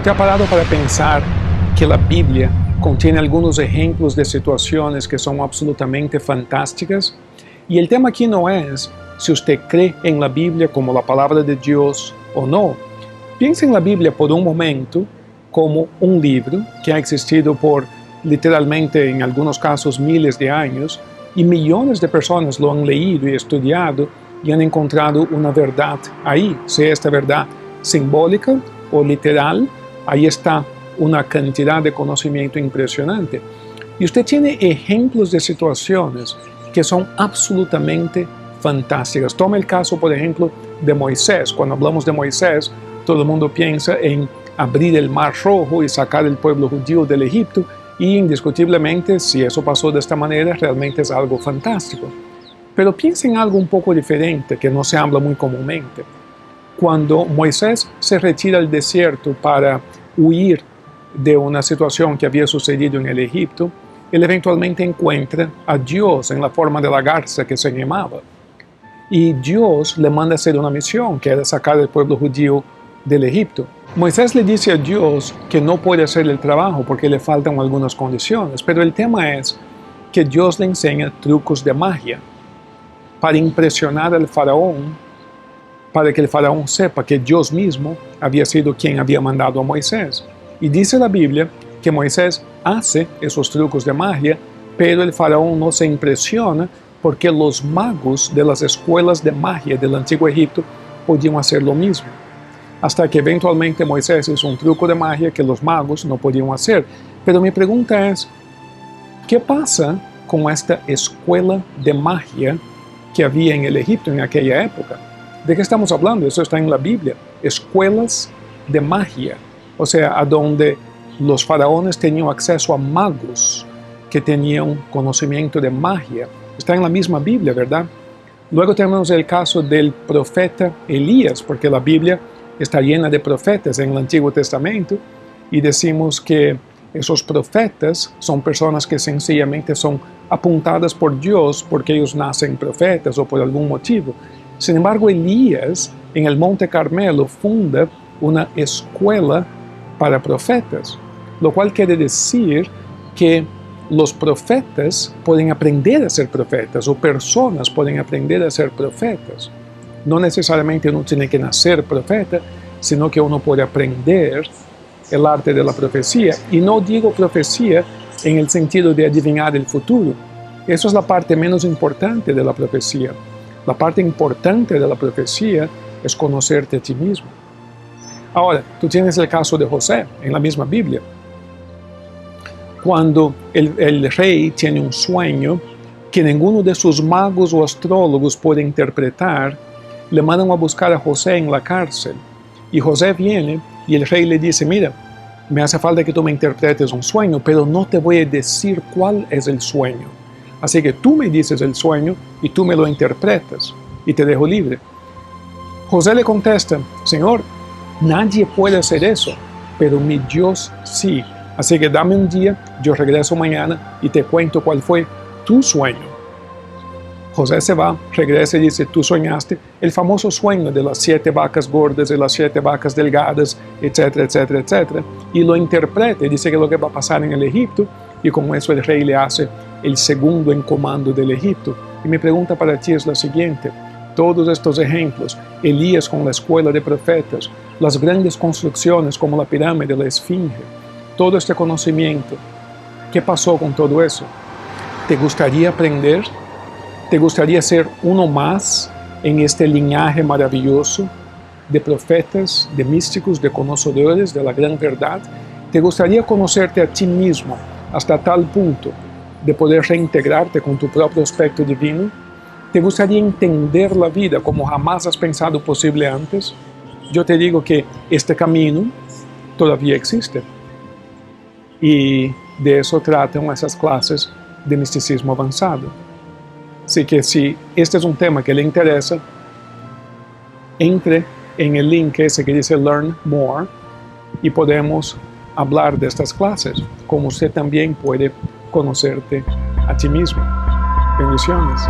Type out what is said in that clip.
¿Te ha parado para pensar que la Biblia contiene algunos ejemplos de situaciones que son absolutamente fantásticas? Y el tema aquí no es si usted cree en la Biblia como la palabra de Dios o no. Piensa en la Biblia por un momento como un libro que ha existido por literalmente en algunos casos miles de años y millones de personas lo han leído y estudiado y han encontrado una verdad ahí, sea esta verdad simbólica o literal. Ahí está una cantidad de conocimiento impresionante. Y usted tiene ejemplos de situaciones que son absolutamente fantásticas. Toma el caso, por ejemplo, de Moisés. Cuando hablamos de Moisés, todo el mundo piensa en abrir el Mar Rojo y sacar el pueblo judío del Egipto, y indiscutiblemente, si eso pasó de esta manera, realmente es algo fantástico. Pero piensa en algo un poco diferente que no se habla muy comúnmente. Cuando Moisés se retira al desierto para huir de una situación que había sucedido en el Egipto, él eventualmente encuentra a Dios en la forma de la garza que se llamaba. Y Dios le manda a hacer una misión, que era sacar al pueblo judío del Egipto. Moisés le dice a Dios que no puede hacer el trabajo porque le faltan algunas condiciones, pero el tema es que Dios le enseña trucos de magia para impresionar al faraón, para que el faraón sepa que Dios mismo había sido quien había mandado a Moisés. Y dice la Biblia que Moisés hace esos trucos de magia, pero el faraón no se impresiona porque los magos de las escuelas de magia del antiguo Egipto podían hacer lo mismo. Hasta que eventualmente Moisés hizo un truco de magia que los magos no podían hacer. Pero mi pregunta es, ¿qué pasa con esta escuela de magia que había en el Egipto en aquella época? ¿De qué estamos hablando? Eso está en la Biblia. Escuelas de magia. O sea, a donde los faraones tenían acceso a magos que tenían conocimiento de magia. Está en la misma Biblia, ¿verdad? Luego tenemos el caso del profeta Elías, porque la Biblia está llena de profetas en el Antiguo Testamento y decimos que esos profetas son personas que sencillamente son apuntadas por Dios porque ellos nacen profetas o por algún motivo. Sin embargo, Elías en el Monte Carmelo funda una escuela para profetas, lo cual quiere decir que los profetas pueden aprender a ser profetas o personas pueden aprender a ser profetas. No necesariamente uno tiene que nacer profeta, sino que uno puede aprender el arte de la profecía. Y no digo profecía en el sentido de adivinar el futuro. Eso es la parte menos importante de la profecía. La parte importante de la profecía es conocerte a ti mismo. Ahora, tú tienes el caso de José en la misma Biblia. Cuando el rey tiene un sueño que ninguno de sus magos o astrólogos puede interpretar, le mandan a buscar a José en la cárcel. Y José viene y el rey le dice, mira, me hace falta que tú me interpretes un sueño, pero no te voy a decir cuál es el sueño. Así que tú me dices el sueño y tú me lo interpretas y te dejo libre. José le contesta, Señor, nadie puede hacer eso, pero mi Dios sí. Así que dame un día, yo regreso mañana y te cuento cuál fue tu sueño. José se va, regresa y dice, tú soñaste el famoso sueño de las 7 vacas gordas y las 7 vacas delgadas, etcétera, etcétera, etcétera. Y lo interpreta y dice que es lo que va a pasar en el Egipto, y con eso el rey le hace el segundo en comando del Egipto. Y mi pregunta para ti es la siguiente. Todos estos ejemplos, Elías con la escuela de profetas, las grandes construcciones como la pirámide, la esfinge, todo este conocimiento, ¿qué pasó con todo eso? ¿Te gustaría aprender? ¿Te gustaría ser uno más en este linaje maravilloso de profetas, de místicos, de conocedores de la gran verdad? ¿Te gustaría conocerte a ti mismo hasta tal punto de poder reintegrarte con tu propio aspecto divino? ¿Te gustaría entender la vida como jamás has pensado posible antes? Yo te digo que este camino todavía existe. Y de eso tratan esas clases de misticismo avanzado. Así que si este es un tema que le interesa, entre en el link ese que dice Learn More y podemos hablar de estas clases, como usted también puede conocerte a ti mismo. Bendiciones.